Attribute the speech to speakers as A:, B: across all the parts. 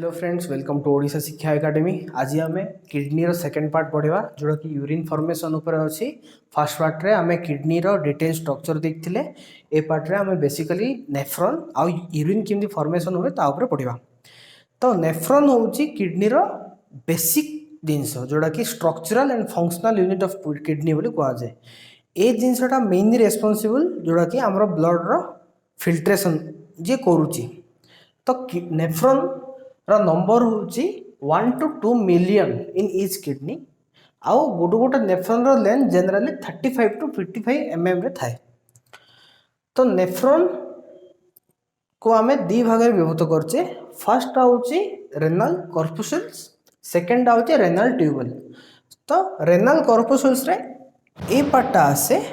A: Hello friends, welcome to Odisha Shiksha academy. आज आम kidney row second part पढ़ा जोटा कि यूरिन फॉर्मेशन उपर अच्छी। फर्स्ट पार्ट रे आम किडनी रो डिटेल स्ट्रक्चर देखते, ए पार्ट रे आम बेसिकली नेफ्रॉन आउ यूरिन केमती फॉर्मेशन हुए ता ऊपर पढ़ा। तो नेफ्रॉन होची किडनी रो बेसिक जिनस जोटा कि structural and functional unit of kidney बोली कह जाए। ए जिनसटा मेनली रेस्पॉन्सिबल जोटा कि आमर ब्लड रो फिल्ट्रेशन जे करुची। तो नेफ्रॉन रा नंबर होची 1 to 2 million in each kidney. आउ गोटे गोटे नेफ्रॉन रो लेंथ जनरली 35 to 55 mm रे थाए। तो नेफ्रॉन को आमे दी भाग में विभक्त करछे। फर्स्ट होची रेनल कॉर्पुसल्स, सेकंड होची रेनल ट्यूबल। तो रेनल कॉर्पुसल्स रे ए पार्टा आसे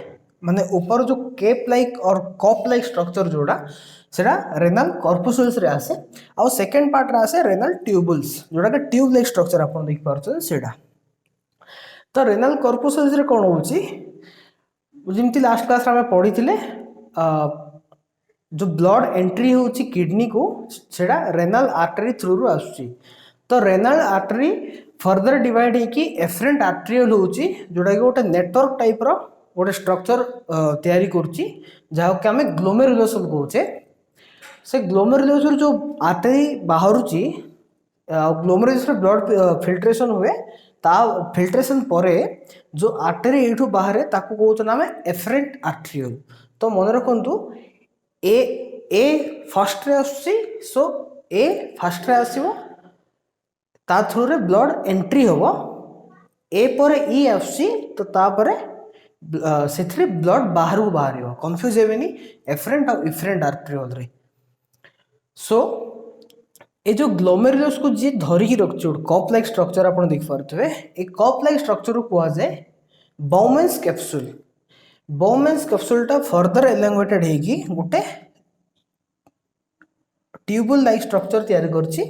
A: माने ऊपर जो केप लाइक और कप लाइक स्ट्रक्चर जोड़ा सेटा रेनल कॉर्पुसल्स रे आसे। आउ सेकंड पार्ट रे आसे रेनल ट्यूबल्स जोड़ा के ट्यूब लाइक स्ट्रक्चर आपन देख पारछन सेटा। तो रेनल कॉर्पुसल्स रे कोन होची जिमती लास्ट क्लास रे हम पढ़ी थिले जो ब्लड एंट्री होची किडनी को सेटा रेनल आर्टरी थ्रू रु आसुची। तो रेनल आर्टरी फर्दर डिवाइड होकी एफरेंट आर्टरियल होची जोड़ा कि गोटे नेटवर्क टाइप रो गोटे स्ट्रक्चर तैयारी करची जहा कि हमें ग्लोमेरुलस कहूचे। से ग्लोमेरुलस जो आर्टरी बाहरुची ग्लोमेरुलस रे ब्लड फिल्ट्रेशन हुए ता फिल्ट्रेशन परे जो आर्टरी एठू बाहरे ताकू कहउछन हमें एफरेंट आर्टरियल। तो मन रखंतु ए ए फर्स्ट रे आसी। सो ए फर्स्ट रे आसीबो ता थ्रू रे ब्लड एंट्री होबो। ए पर ई आसी तो ता परे सेथरे ब्लड बाहर को बाहरियो। कंफ्यूज हेबेनी एफरेंट और इफरेंट आर्टरियल रे। सो ए जो ग्लोमेरुलस को जी धरिकी रखछ कप लाइक स्ट्रक्चर आपण देख पारथबे। ए कप लाइक स्ट्रक्चर को कुआ जाए बाउमेन्स कैप्सूल। बाउमेन्स कैप्सूल टा फर्दर एलोंगेटेड हेगी गोटे ट्यूबुल लाइक स्ट्रक्चर तैयार करछि।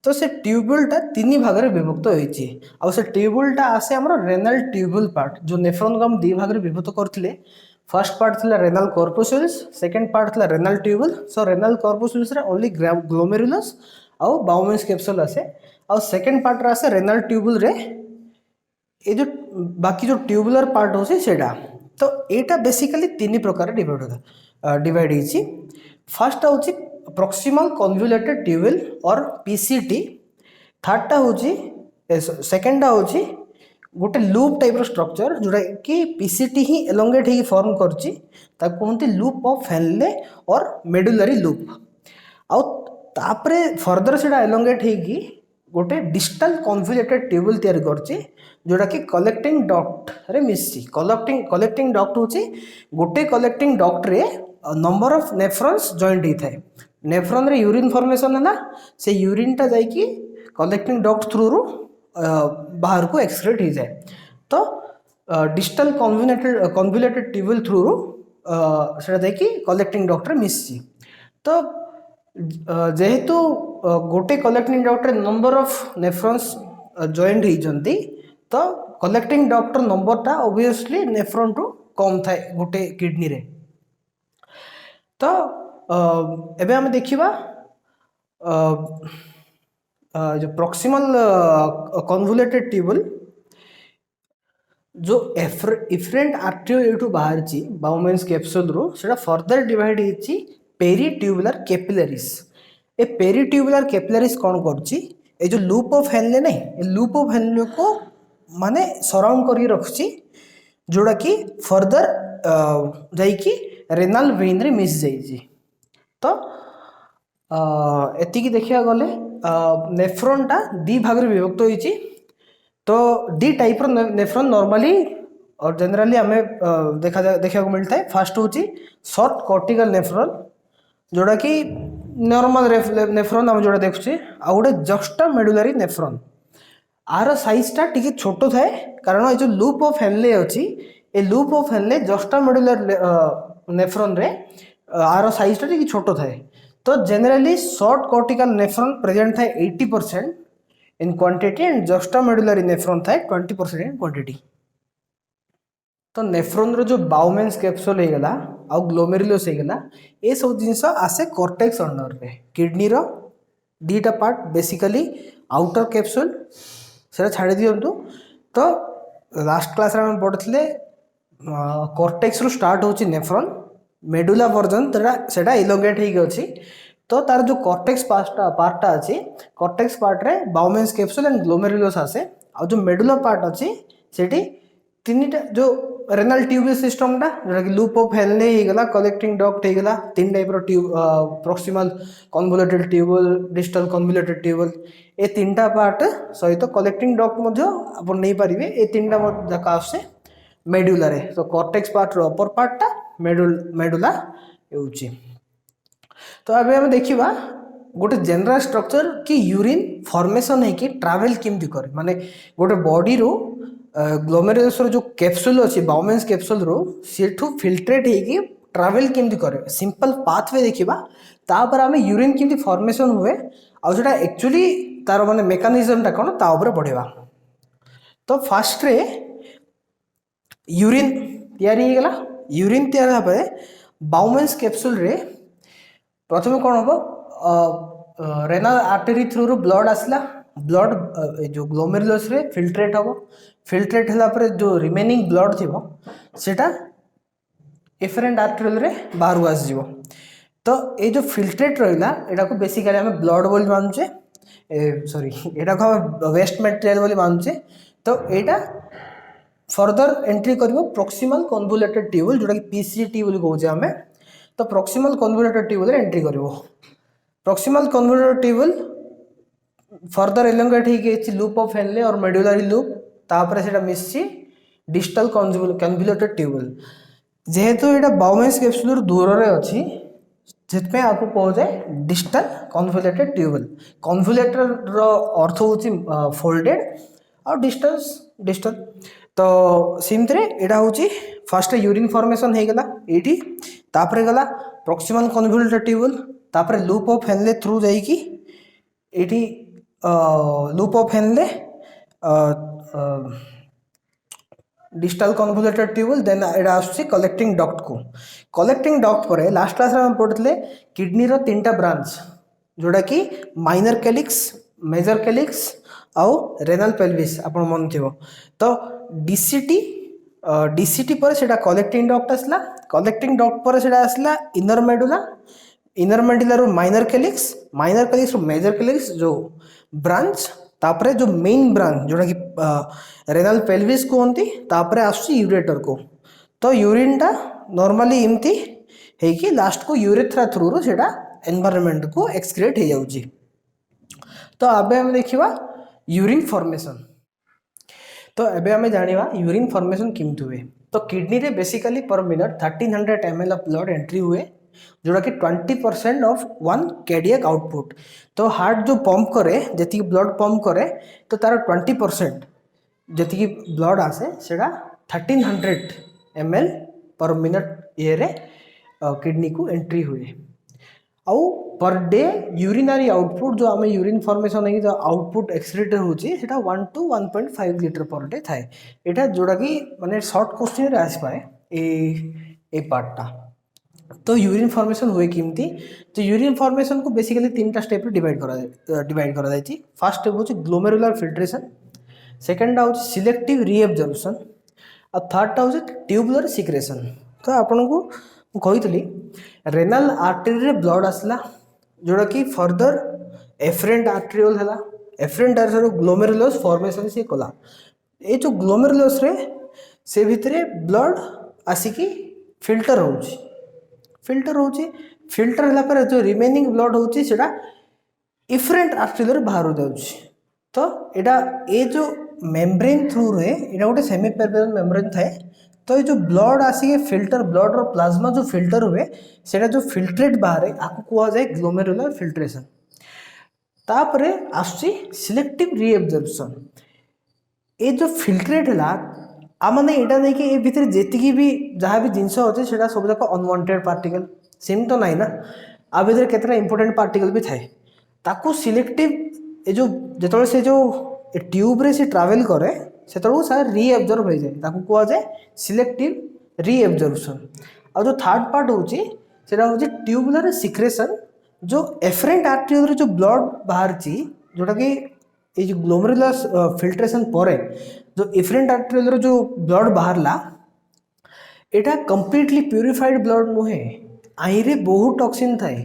A: तो से ट्यूबुल टा तीन भाग में विभक्त होइछि। आ से ट्यूबुल टा आसे हमर रेनल ट्यूबुल पार्ट जो नेफ्रॉन को हम दी भाग में विभक्त करथिले। फर्स्ट पार्ट थिला रेनल कॉर्पुसल्स, सेकंड पार्ट थिला रेनल ट्यूबुल। सो रेनल कॉर्पुसल्स रे ओनली ग्लोमेरुलस आ बाउमेन्स कैप्सूल आसे। आ सेकंड पार्ट रे आसे रेनल ट्यूबुल रे ए जो बाकी जो ट्यूबुलर पार्ट होছে सेटा। तो एटा बेसिकली तीन प्रकार डिवाइड होइछि। फर्स्ट होछि प्रॉक्सिमल कन्वोल्यूटेड ट्यूबुल और पीसीटी। थर्ड टा होछि सेकंड टा होछि गोटे लूप टाइप रो स्ट्रक्चर जोड़ा कि पीसीटी ही एलोंगेट ही फॉर्म करछि ताको कहंती लूप ऑफ हेनले और मेडुलरी लूप। आउ तापरे फर्दर सेटा एलोंगेट हेगी गोटे डिस्टल कन्वोल्यूटेड ट्यूबुल तैयार करछि जोड़ा कि कलेक्टिंग डक्ट रे मिसछि। कलेक्टिंग डक्ट होछि गोटे कलेक्टिंग डक्ट रे नंबर ऑफ नेफ्रॉन्स जॉइंट ही थाए। नेफ्रॉन रे यूरिन फॉर्मेशन है ना, से यूरिन टा जाई कि कलेक्टिंग डक्ट थ्रू रु बाहर को एक्सक्रीट हो जाए। तो डिस्टल कन्वोल्यूटेड ट्यूबुल थ्रू रु सेटा जाई कि कलेक्टिंग डक्ट रे मिसछि। तो जेहेतु गोटे कलेक्टिंग डक्ट रे नंबर ऑफ नेफ्रॉन्स जॉइंट ही जंती तो कलेक्टिंग डक्ट नंबर टा ऑब्वियसली नेफ्रॉन टू कम थाए गोटे किडनी रे। तो एबे हम देखिबा जो प्रॉक्सिमल कन्वोल्यूटेड ट्यूबुल जो इफरेंट आर्टरियल एठू बाहर ची बाउमेन्स कैप्सूल रो सेटा फर्दर डिवाइड हेची पेरीट्यूबुलर कैपिलरीज। ए पेरीट्यूबुलर कैपिलरीज कोन करची ए जो लूप ऑफ हेनले नहीं, ए लूप ऑफ हेनले को माने सराउंड करी रखची जोड़ा कि फर्दर जाई कि रेनल वेन रे मिस जाईची। तो एतिकी देखिया गले नेफ्रॉन टा दी भाग में विभक्त होइची। तो दी टाइप रो नेफ्रॉन नॉर्मली और जनरली हमें देखा को मिलता है। फर्स्ट होची शॉर्ट कॉर्टिकल नेफ्रॉन जोड़ा कि नॉर्मल नेफ्रॉन हम जोड़ा देखुचे। आ गोटे जस्टा मेडुलरी नेफ्रॉन आर साइज टा टिके छोटो थाए कारण ए जो लूप ऑफ हेनले अछि ए loop of Henley juxta medullary nephron रे आर साइज टा टिके छोटो थाए। तो generally short cortical nephron present थाए 80% in quantity and juxta medullary nephron थाए 20% इन क्वांटिटी। तो नेफ्रॉन रो जो बाउमेन्स कैप्सूल हेगला आ ग्लोमेरुलस हेगला ए सब जिंस आसे कॉर्टेक्स अंडर रे किडनी रो दीटा पार्ट बेसिकली आउटर कैप्सूल से छाड़ी दिंतु। तो लास्ट क्लास रे हम पढ़ते कॉर्टेक्स रु स्टार्ट होची नेफ्रॉन मेडुला वर्जन सेटा इलोंगेट होगी अच्छी। तो तार जो कॉर्टेक्स पार्टा अच्छी कॉर्टेक्स पार्ट रे बाउमेन्स कैप्सूल एंड ग्लोमेरुलस आसे आ जो मेडुला पार्ट अच्छी सेठी तीनटा जो रेनल ट्यूब सिस्टम टा जोटा कि लूप ऑफ हेनले ही गला कलेक्टिंग डक्ट ही गला तीन टाइप रो tube proximal convoluted tubule distal convoluted tubule ए तीनटा पार्ट सहित कलेक्टिंग डक्ट मध्य आपण नै परिबे ए तीनटा जाका आसे मेडुला रे। तो कॉर्टेक्स पार्ट रो अपर पार्ट टा मेडुला होउची। तो अबे हम देखिबा गोटे जनरल स्ट्रक्चर कि यूरिन फॉर्मेशन है कि ट्रैवल केमती करे माने गोटे बॉडी रो ग्लोमेरुलस रो जो कैप्सूल अछि बाउमेन्स कैप्सूल रो सेठू फिल्ट्रेट है कि ट्रैवल केमती करे सिंपल पाथवे देखिबा तापर हम यूरिन केमती फॉर्मेशन हुए आ जेटा एक्चुअली तार माने मेकानिज्म ता कोन ता ऊपर पढिबा। तो फास्ट रे यूरिन तैयारी गला यूरिन तैयार भाबे बाउमेन्स कैप्सूल रे प्रथम कौन हम रेनल आर्टरी थ्रू रू ब्लड आसला ब्लड जो ग्लोमेरुलस रे फिल्ट्रेट हम फिल्ट्रेट हला पर जो रिमेनिंग ब्लड थिबो सेटा एफरेंट आर्टरियल रे बाहर आस जीवो। तो ये जो फिल्ट्रेट रहिला एटा को बेसिकली हम ब्लड बोली मानुचे सॉरी एटा को हम वेस्ट मटेरियल बोली मानुचे। तो एटा फर्दर एंट्री करिवो प्रॉक्सिमल कन्वोल्यूटेड ट्यूबल जोटा कि पीसीटी बोली कहूचे हमें। तो प्रॉक्सिमल कन्वोल्यूटेड ट्यूबल रे एंट्री करिवो proximal convoluted tubule further elongate ही लूप ऑफ हेनले और मेडुलरी लूप तापर सेटा मिससी डिस्टल कन्वोल्यूटेड ट्यूबल जेहेतु एटा बाउमेन्स कैप्सूल दूर रे अछि जेतपे आपको कहो जाए डिस्टल कन्वोल्यूटेड ट्यूबल कन्वोल्यूटर रो अर्थ होची फोल्डेड और डिस्टेंस डिस्टल। तो सिमतरे एटा होची फर्स्ट यूरिन फॉर्मेशन हे गला एटी तापर गला प्रॉक्सिमल कन्वोल्यूटेड ट्यूबल तापर लूप ऑफ हेनले थ्रू जाई की एटी loop of Henle distal convoluted tubule then एटा आसी कलेक्टिंग डक्ट को कलेक्टिंग डक्ट पर लास्ट क्लास रे हम पढ़तले किडनी रो तीनटा ब्रांच जोटा कि माइनर कैलिक्स मेजर कैलिक्स आउ रेनल पेल्विस आपण मन थिबो। तो डीसीटी पर सेटा कलेक्टिंग डक्ट आसला कलेक्टिंग डक्ट पर सेटा आसला इनर मेडुला रो माइनर कैलिक्स रो मेजर कैलिक्स जो ब्रांच तापरे जो मेन ब्रांच जोटा कि रेनल पेल्विस कहती तापरे आसुची यूरेटर को। तो यूरिन टा नॉर्मली इमती है कि लास्ट को यूरेथ्रा थ्रू रो सेटा एनवायरनमेंट को एक्सक्रीट हो जाउची। तो आबे हम देखिबा यूरिन फॉर्मेशन। तो एबे हमें जानिबा यूरिन फॉर्मेशन केमती हुए। तो किडनी रे बेसिकली पर minute 1300 ml of blood entry हुए जोटा कि 20% ऑफ वन कार्डियक आउटपुट। तो हार्ट जो पंप करे जति ब्लड पंप करे तो तार 20% जति ब्लड आसे सेटा 1300 ml पर मिनट ये रे किडनी को एंट्री हुए। आउ पर डे यूरिनरी आउटपुट जो आम यूरिन फॉर्मेशन है जो आउटपुट एक्सक्रीट होची सेटा 1 to 1.5 लीटर पर डे थाए। एटा जोड़ा कि माने शॉर्ट क्वेश्चन रे आसी पाए ए पार्टटा। तो यूरिन फॉर्मेशन हुए किमती। तो यूरिन फॉर्मेशन को बेसिकली तीनटा स्टेप रे डिवाइड करा जायछि। फर्स्ट स्टेप होची ग्लोमेरुलर फिल्ट्रेशन सेकंड होची सिलेक्टिव रीएब्जॉर्प्शन और थर्ड होची ट्यूबुलर सिक्रेशन। तो आपन को कही रेनल आर्टरी रे ब्लड आसला जोड़ा कि फर्दर एफरेंट आर्टरियोल है एफरेंट आर्टरियोल ग्लोमेरुलस फॉर्मेशन से कला ये जो ग्लोमेरुलस रे से भितरे ब्लड आसिकी फिल्टर होला पर जो रिमेनिंग ब्लड होची सेटा इफरेंट आर्टरियोल रे बाहर जाउची। तो एटा ए जो मेम्ब्रेन थ्रू रे एटा गोटे सेमी पेरिफेरल मेम्ब्रेन थाए। तो ये जो ब्लड आसिके फिल्टर ब्लड और प्लाज्मा जो फिल्टर हुए सेटा जो फिल्ट्रेट बाहर आपको कहा जाए ग्लोमेरुलर फिल्ट्रेशन। तापरे आसुची सिलेक्टिव रीएब्जॉर्प्शन। ये जो फिल्ट्रेट है आमने एटा नहीं कि ए भितर जेतिकी भी जहाँ भी जिनस अच्छे सेटा सब जाक अनवांटेड पार्टिकल सेम तो नहीं ना आ भितर केतरा इंपोर्टेंट पार्टिकल भी थाए ताकू सिलेक्टिव ए जो जेतबे से जो ट्यूब रे से ट्रैवल करे सेतबे सारा रीएब्जॉर्ब हो जाए ताकू कहा जाए सिलेक्टिव रीएब्जॉर्प्शन। और जो थर्ड पार्ट होची सेटा होची ट्यूबुलर सिक्रेशन जो एफरेंट आर्टेरियल जो ब्लड बाहर जोटा कि ये जो ग्लोमेरुलस फिल्ट्रेशन पर जो एफरेंट आर्टेरियल जो ब्लड बाहरला एटा कंप्लीटली प्यूरिफाइड ब्लड नुहे आईरे बहुत टॉक्सिन थाए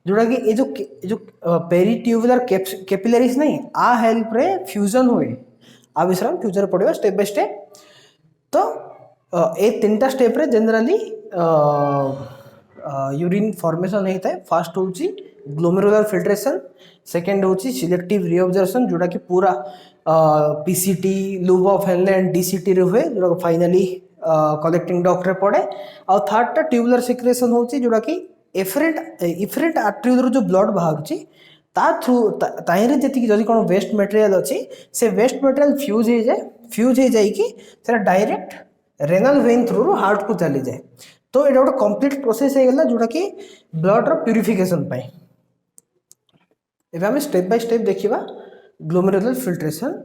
A: जोटा कि ये जो पेरिट्यूबुलर कैपिलरीज नहीं आ हेल्प रे फ्यूजन हुए आ विषय में फ्यूचर पढ़ा स्टेप बाय स्टेप। तो ए तीन टा स्टेप रे जनरली यूरिन फॉर्मेशन होता है। फास्ट हूँ ग्लोमेरुलर फिल्ट्रेशन, सेकेंड हूँ सिलेक्टिव रीअब्जॉर्प्शन जोटा कि पूरा PCT loop of Henley and DCT रे हुए जोटा फाइनली कलेक्टिंग डक्ट रे पड़े। आ थर्ड टा ट्यूबुलर सिक्रेशन हूँ जोटा कि इफरेंट आर्टेरियल जो ब्लड बाहर ता थ्रू ताहिरे जी जदि कौन वेस्ट मटेरियल अच्छी से वेस्ट मटेरियल फ्यूज हो जाए direct renal went through heart को चली जाए। तो ये गोटे कंप्लीट प्रोसेस हो गला जोटा कि ब्लड रो प्यूरिफिकेशन पाई। एबे हम स्टेप बाय स्टेप देखिबा glomerular filtration,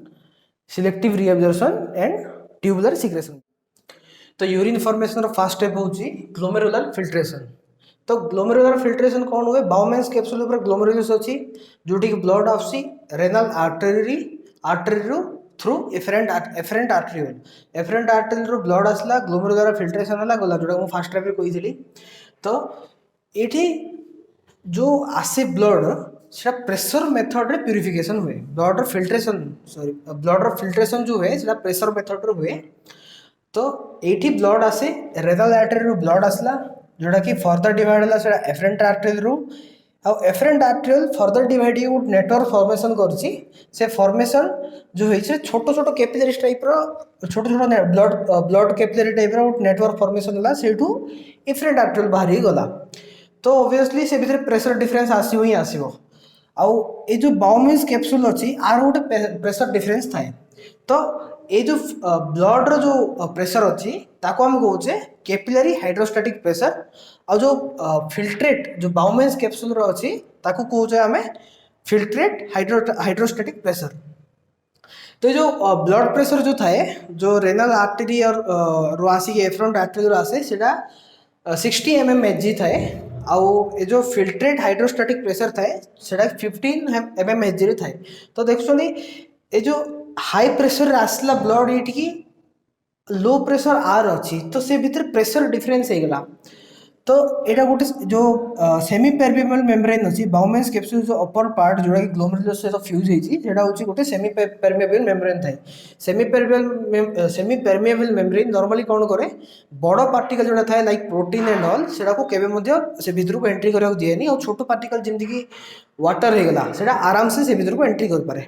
A: selective reabsorption and tubular secretion. तो यूरिन फॉर्मेशन रो फर्स्ट स्टेप होची ग्लोमेरुलर फिल्ट्रेशन। तो ग्लोमेरुलर फिल्ट्रेशन कौन हुए बाउमेंस कैप्सूल ऊपर ग्लोमेरुलस अच्छी जोटी ब्लड आसी renal artery through efferent arteriole blood आसला ग्लोमेरुलर फिल्ट्रेशन है गला जोटा मुझे फास्ट स्टेप कही। तो ये जो आसे ब्लड से प्रेशर मेथड रे प्यूरिफिकेशन हुए ब्लड फिल्ट्रेशन ब्लड फिल्ट्रेशन जो हुए से प्रेशर मेथड रे हुए। तो ये ब्लड आसे रेनाल आर्टरी ब्लड आसला जोटा कि फर्दर डिवाइड है एफरेंट आर्टेरियल रू एफरेंट आर्टेरियल फर्दर डिवाइड गोटे नेटवर्क फॉर्मेशन करछि। से फॉर्मेशन जो है छोट छोट कैपिलरीज टाइप छोट छोट blood capillary type network formation है से एफरेंट आर्टेरियल बाहर ही गला। तो ऑब्वियसली से भीतर प्रेशर डिफरेंस आसो ही आसो आउ ये जो बाउमेंस कैप्सूल अच्छी आर गोटे प्रेशर डिफरेंस थाए। तो ये जो ब्लड रो जो प्रेशर अच्छी ताको हम कहे कैपिलरी हाइड्रोस्टैटिक प्रेशर और जो फिल्ट्रेट जो बाउमेंस कैप्सूल रो अच्छी ताको कहे आम फिल्ट्रेट हाइड्रोस्टैटिक प्रेशर। तो जो ब्लड प्रेशर जो थाए जो रेनाल आर्टरी और रो आसिक एफरेंट आर्टरी आसे सेटा 60 mmHg थाए आउ ये जो फिल्ट्रेट हाइड्रोस्टैटिक प्रेशर थाए सेटा 15 mmHg थाए। तो देखुछनी ये जो हाई प्रेशर आसला ब्लड ये लो प्रेशर आर अच्छी तो से भीतर प्रेशर डिफरेंस हो गला। तो यहाँ गोटे जो सेमी परमेबल मेम्ब्रेन अच्छी बाउमेंस कैप्सूल जो अपर पार्ट जोटा कि ग्लोमेरुलस सहित फ्यूज होती गोटे सेमी परमेबल मेम्ब्रेन थाए। सेमी परमेबल मेम्ब्रेन नॉर्मली कौन करे बड़ पार्टिकल जोटा थाए लाइक प्रोटीन एंड ऑल सेटा को केबे से भीतर को एंट्री करा दिएनी और छोट पार्टिकल जमीक वाटर हो गला से आराम से भीतर को एंट्री कर पारे।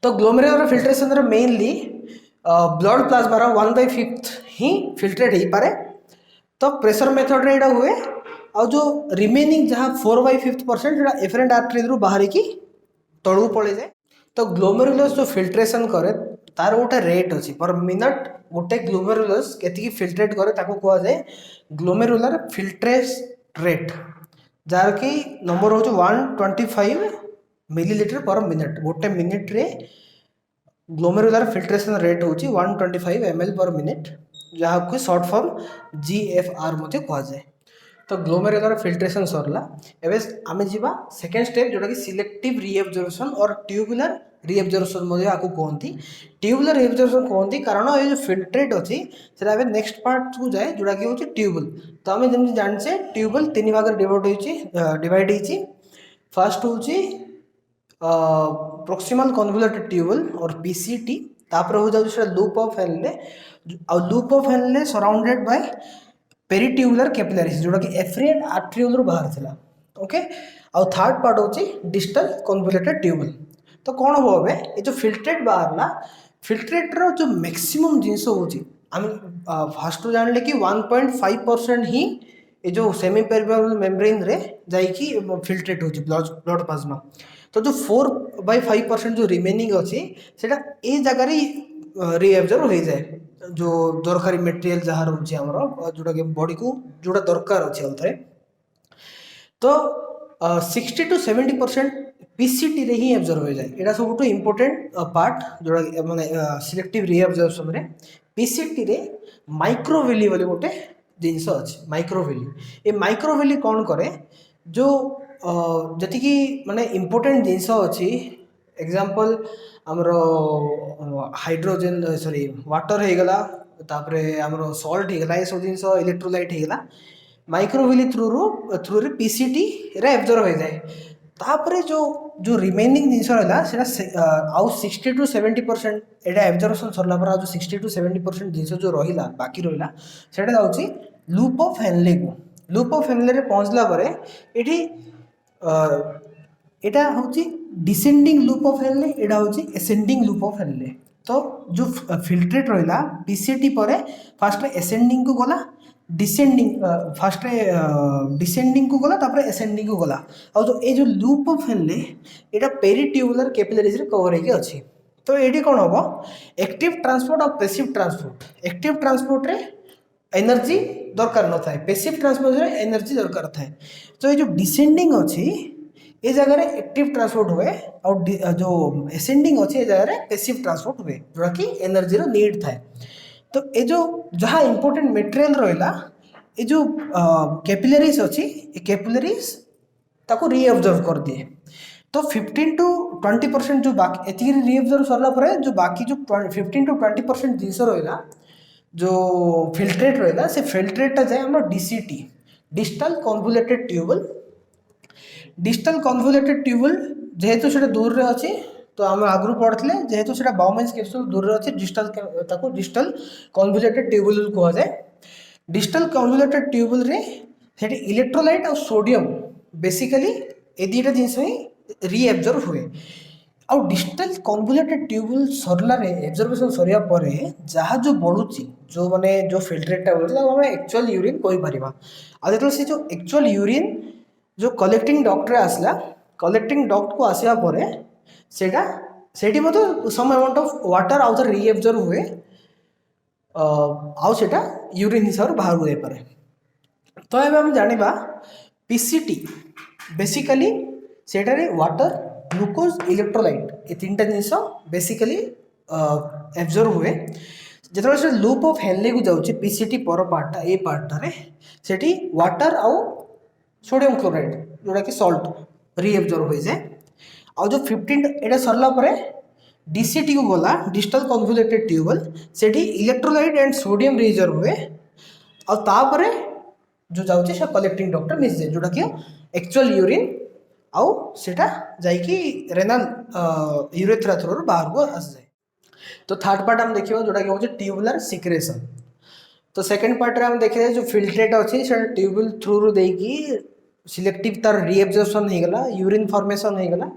A: तो glomerular filtration mainly blood plasma 1/5 ही फिल्ट्रेट हो पारे। तो प्रेशर मेथड रे हुए और जो रिमेनिंग जहाँ 4/5% एफरेंट आर्टरी रू बाहर की तलू पड़े जाए। तो ग्लोमेरुलस जो फिल्ट्रेशन करे तार गोटे रेट अच्छी पर मिनट गोटे ग्लोमेरुलस केतिकी फिल्ट्रेट करे ताको कहा जाए ग्लोमेरुलर फिल्ट्रेस रेट जार की नंबर हो 125 मिलीलीटर पर मिनट। गोटे मिनिट रे ग्लोमेरुलर फिल्ट्रेशन रेट हूँ 125 ml पर मिनिट जहाँ को शॉर्ट फॉर्म GFR मध्य कह जाए। तो ग्लोमेरुलर फिल्ट्रेशन सरला एवं आम जा सेकेंड स्टेप जोटा कि सिलेक्टिव रीअब्जॉर्प्शन और ट्यूबुलर रीअब्जॉर्प्शन मध्य आपको कहती। ट्यूबुलर रीअब्जॉर्प्शन कहती कारण ये जो फिल्ट्रेट अच्छी से नेक्स्ट पार्ट को जाए जोटा कि हूँ ट्यूबुल। तो आम जमी जाने ट्यूबुल तीन भाग डिवाइड हो। फर्स्ट हूँ प्रोक्सिमल कन्वोल्यूटेड ट्यूबुल और PCT तापर हो जाए लूप ऑफ हेनले और loop of Henley surrounded by peritubular capillaries जोटा कि एफरेंट आर्टेरियल रू बाहर थिला। ओके और थर्ड पार्ट होची डिस्टल कन्वोल्यूटेड ट्यूबुल। तो कौन हम ए ये जो फिल्ट्रेट बाहरला फिल्ट्रेट रो जो मैक्सिमम जिनस होची आम फास्ट जानले कि 1.5% ही ये जो सेमी पेरिफेरल मेम्ब्रेन रे जाइकी फिल्ट्रेट होची ब्लड प्लाज्मा। तो जो 4/5% जो रिमेनिंग अच्छी से जगह रीअब्जॉर्ब हो जाए जो दरकारी मटेरियल जहाँ रोचे जोटा कि बॉडी को जोटा दरकार अच्छे थे। तो 60 to 70% PCT रे ही एब्जॉर्ब हो जाए। यहाँ सब इम्पोर्टेंट पार्ट जोटा माने सिलेक्टिव रीअब्जॉर्प्शन रे PCT रे माइक्रोवेली बोले गोटे जिनस अच्छे। माइक्रोवेली ये माइक्रोवेली कौन करे जो ଯେତିକି ମାନେ ଇମ୍ପୋର୍ଟାଣ୍ଟ ଜିନିଷ ଅଛି ଏକ୍ଜାମ୍ପଲ୍ ଆମର ହାଇଡ୍ରୋଜେନ୍ ସରି ୱାଟର ହେଇଗଲା ତାପରେ ଆମର ସଲ୍ଟ ହେଇଗଲା ଏସବୁ ଜିନିଷ ଇଲେକ୍ଟ୍ରୋଲାଇଟ୍ ହେଇଗଲା ମାଇକ୍ରୋଭିଲି ଥ୍ରୁରେ ପିସିଟିରେ ଆବଜର୍ଭ ହେଇଯାଏ ତାପରେ ଯେଉଁ ରିମେନିଂ ଜିନିଷ ରହିଲା ସେଇଟା ଆଉ 60-70% ଏଇଟା ଆବଜର୍ଭେସନ୍ ସରିଲା ପରେ ଆଉ ଯେଉଁ 60-70% ଜିନିଷ ଯେଉଁ ରହିଲା ବାକି ରହିଲା ସେଇଟା ଯାଉଛି ଲୁପ୍ ଅଫ୍ ହେନଲେକୁ ଲୁପ୍ ଅଫ୍ ହେନଲେରେ ପହଞ୍ଚିଲା ପରେ ଏଠି এটা হচ্ছে ডিসেন্ডিং লুপ অফ হেনলে এটা হচ্ছে এসেন্ডিং লুপ অফ হেনলে তো যে ফিল্ট্রেট রহিলা পিসিটি পরে ফার্স্টে এসেন্ডিং কু গলা ডিসেন্ডিং ফার্স্টে ডিসেন্ডিং কু গলা তারপরে এসেন্ডিং কু গলা আর তো এই যে লুপ অফ হেনলে এটা পেরিটিউবুলার ক্যাপিলারিজরে কভর হয়ে আছে তো এটি কোণ হব একটিভ ট্রান্সপোর্ট আর প্যাসিভ ট্রান্সপোর্ট একটিভ ট্রান্সপোর্টরে एनर्जी दरकार न थाए पैसिव ट्रांसपोर्ट एनर्जी दरकार थाए तो ये जो डिसेंडिंग अच्छी ये जगह एक्टिव ट्रांसपोर्ट हुए और जो एसेंडिंग अच्छी ये जगह पैसिव ट्रांसपोर्ट हुए जोटा कि एनर्जी नीड थाए तो ये जो जहाँ इंपोर्टेंट मटेरियल रहा ये जो कैपिलरीज अच्छी ये कैपिलरीज ताको रीअब्जर्व कर दिए तो 15-20% जो बाकी एति रीअब्जर्व सरला जो बाकी जो 15-20% जिनस रहा जो फिल्ट्रेट रहा से फिल्ट्रेटा जाए हम DCT distal convoluted tubule distal convoluted tubule जेहेतु से दूर रे अच्छी तो आम आगु पढ़ते जेहेतु से बाउमेंस कैप्सूल दूर रे अच्छी डिस्टल ताको डिस्टल कन्वोल्यूटेड ट्यूबल कह जाए डिस्टल कन्वोल्यूटेड ट्यूबल रे सेठी इलेक्ट्रोलाइट और सोडियम बेसिकली ए दुटा जिनस ही रीअब्जर्व हुए आउ डिस्टल कन्वोल्यूटेड ट्यूबल सरला एब्जर्वेशन सरिया पर जहाँ जो बढ़ुची जो माने जो फिल्ट्रेटा बोलते आम एक्चुअल यूरिन कहीपर आज जो से जो एक्चुअल यूरिन जो कलेक्टिंग डक्ट आसला कलेक्टिंग डक्ट को आसवा पर सेटा सम अमाउंट ऑफ वाटर आउ थे रीअब्जर्व हुए आउ सेटा यूरिन हिसाब से बाहर जाई पारे तो ये आम जाना पीसीटी बेसिकली सेटारे वाटर ग्लूकोज इलेक्ट्रोलाइट ये तीन टा जिनस बेसिकली एब्जर्व हुए जो से लूप ऑफ हेनले को जाऊँगी पीसीटी पर पार्टा ए पार्टारे सेठी वाटर आउ सोडियम क्लोराइड जोटा कि सॉल्ट रीअब्जर्व हो जाए आउ जो 15 एटा सरला परे डीसीटी को गला डिस्टल कन्वोल्यूटेड ट्यूबल सेठी इलेक्ट्रोलाइट एंड सोडियम रीअब्जर्व हुए और तापरे जो जाऊँगी से कलेक्टिंग डक्ट मिस जाए जोटा कि एक्चुअल यूरिन आउ सेटा जाइकी रेनाल यूरेथ्रा थ्रू बाहर को आस जाए तो थर्ड पार्ट हम देखिए जोटा कि हूँ ट्यूबुलर सिक्रेशन तो सेकंड पार्ट रे हम देखिए जो फिल्ट्रेट अच्छी से ट्यूबुल थ्रू देकी सिलेक्टिव तार रीअब्जर्वेशन हो गला यूरिन फॉर्मेशन हो गला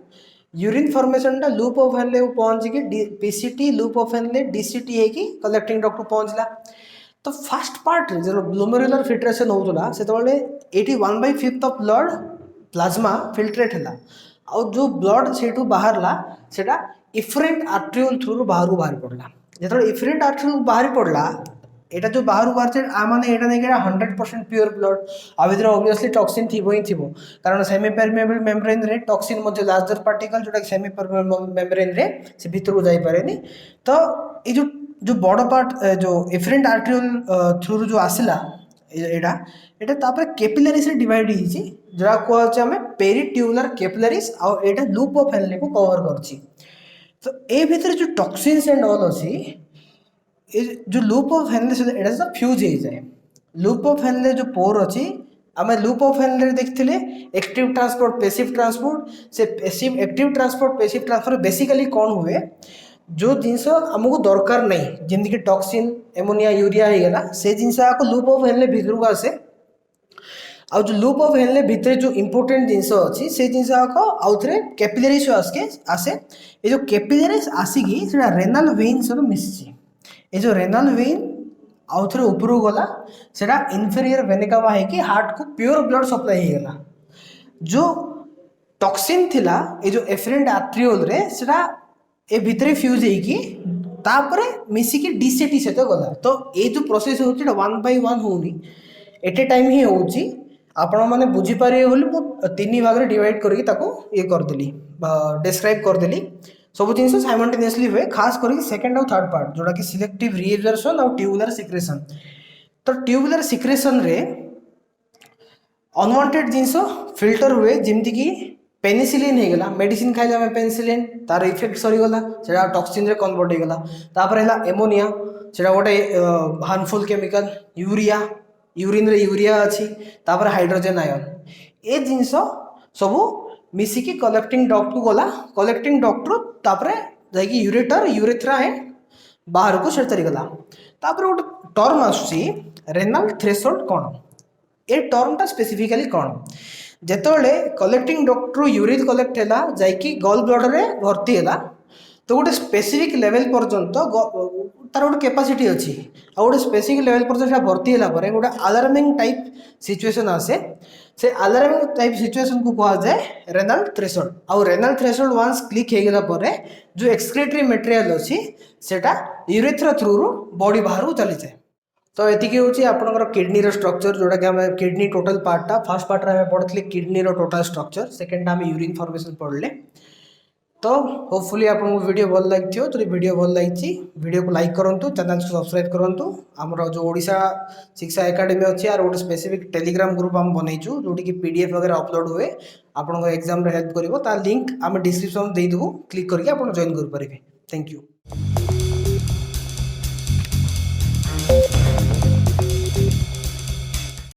A: यूरिन फॉर्मेशन टा लूप ऑफ हेनले पहुँचिकी PCT loop of Henle DCT है कलेक्टिंग डक्ट पहुँचला तो फास्ट पार्ट जो ग्लोमेरुलर फिल्ट्रेशन होता से 1/5 ऑफ ब्लड प्लाज्मा फिल्ट्रेट है आउ जो ब्लड से बाहरला सेटा इफरेंट आर्ट्रियोल थ्रू बाहर पड़ला जो इफरेंट आर्ट्रियोल बाहर पड़ला एटा जो बाहर बाहर मैंने यहाँ नहीं 100% प्योर ब्लड आधर ऑब्वियसली टॉक्सिन थी ही थी कारण सेमी परमेबल मेम्ब्रेन रे टॉक्सिन लार्जर पार्टिकल जोटा सेमी परमेबल मेम्ब्रेन रे से भीतर को जाई पारेनी तो ये जो बड़ पार्ट जो इफरेंट आर्ट्रियोल थ्रू जो आसला एटा तापर कैपिलरीज रे डिवाइड होईची जरा कहचे हमें peritubular capillaries uh Etah loop of Henley को कवर करची तो ए भीतर जो टॉक्सिन्स एंड ऑल अछि जो लूप ऑफ हेनले से एटा सब फ्यूज हो जाए लूप ऑफ हेनले जो पोर अछि आमे लूप ऑफ हेनले देखथिले एक्टिव ट्रांसपोर्ट पैसिव ट्रांसपोर्ट से passive active transport passive transport basically कौन हुए जो जिनस आमको दरकार नहीं जमीक टॉक्सिन एमोनिया यूरिया हो गला से जिनस लूप ऑफ हेनले भीतर को आसे आ जो लूप ऑफ हेनले भीतर जो इंपोर्टेंट जिनस अच्छी से जिनस आउ थे कैपिलरीज आसे ये जो कैपिलरीज आसिकी से रेनाल वेन सब मिसी ये जो रेनाल वेन आउ थे ऊपर गला से इनफेरियर वेनिकावा है हार्ट को प्योर ब्लड सप्लाई हो गला जो टॉक्सिन थिला ये जो एफरेंट आर्ट्रियोल रे सेटा ए भितर फ्यूज होगी मिसिकी डीसीटी सहित गला तो ये जो प्रोसेस होती 1/1 होनी एट ए टाइम ही होची आपण मैंने बुझीपारे बोली मुझे 3 भाग में डिवाइड करके ये करदेली डिस्क्राइब करदेली सब जिन साइमल्टेनियसली हुए खास करके सेकंड और थर्ड पार्ट जोटा कि सिलेक्टिव रीअब्जर्वेशन और ट्यूबुलर सिक्रेशन तो ट्यूबुलर सिक्रेशन रे अनवांटेड जिनस फिल्टर हुए जमती कि पेनिसिलिन होगा मेडिसिन खाइले आम पेनिसिलिन तार इफेक्ट सरीगला से टॉक्सिन रे कन्वर्ट होगा तापर है एमोनिया से गोटे हार्मफुल केमिकल यूरिया यूरिन रे यूरिया अच्छी तापर हाइड्रोजन आयन ए जिनस सब मिसिकी कलेक्टिंग डक्ट को गला कलेक्टिंग डक्टर तापर जाकि यूरेटर यूरेथ्रा एंड बाहर को से गला तापर गोटे टर्म आसुची रेनाल थ्रेशोल्ड कौन ए टर्मटा स्पेसिफिकली कौन जेतोले कलेक्टिंग डक्टर यूरिन कलेक्ट है जाकि गल ब्लडर रे भर्ती है तो गोटे स्पेसिफिक लेवल पर्यंत तार गोटे कैपेसिटी अच्छी आ गोटे स्पेसिफिक लेवल पर्यंत भर्ती है गोटे अलार्मिंग टाइप सिचुएशन आसे से अलार्मिंग टाइप सिचुएशन को कहा जाए रेनाल थ्रेशोल्ड आउ रेनाल थ्रेशोल्ड वंस क्लिक हो गला पर जो एक्सक्रीटरी मटेरियल अच्छी सेटा यूरेथ्रा थ्रू रू बॉडी बाहर को चली जाए तो ये हूँ आपंकर किडनी स्ट्रक्चर जोटा कि हमें किडनी टोटल पार्टा फर्स्ट पार्ट में पढ़ते किडनी टोटल स्ट्रक्चर सेकेंड आम यूरिन फॉर्मेशन पढ़ले तो होपफुली आपको वीडियो भल लगी तो वीडियो भल लगी वीडियो को लाइक करूँ चैनल को सब्सक्राइब करूँ आमर जो ओडिशा शिक्षा एकेडमी अच्छी यार गोटे स्पेसिफिक टेलीग्राम ग्रुप आम बनईचु जोटि कि पीडीएफ वगैरह अपलोड हुए आपको एग्जाम हेल्प कर लिंक आम डिस्क्रिप्शन देदेबू क्लिक करके आप जॉइन करेंगे थैंक यू।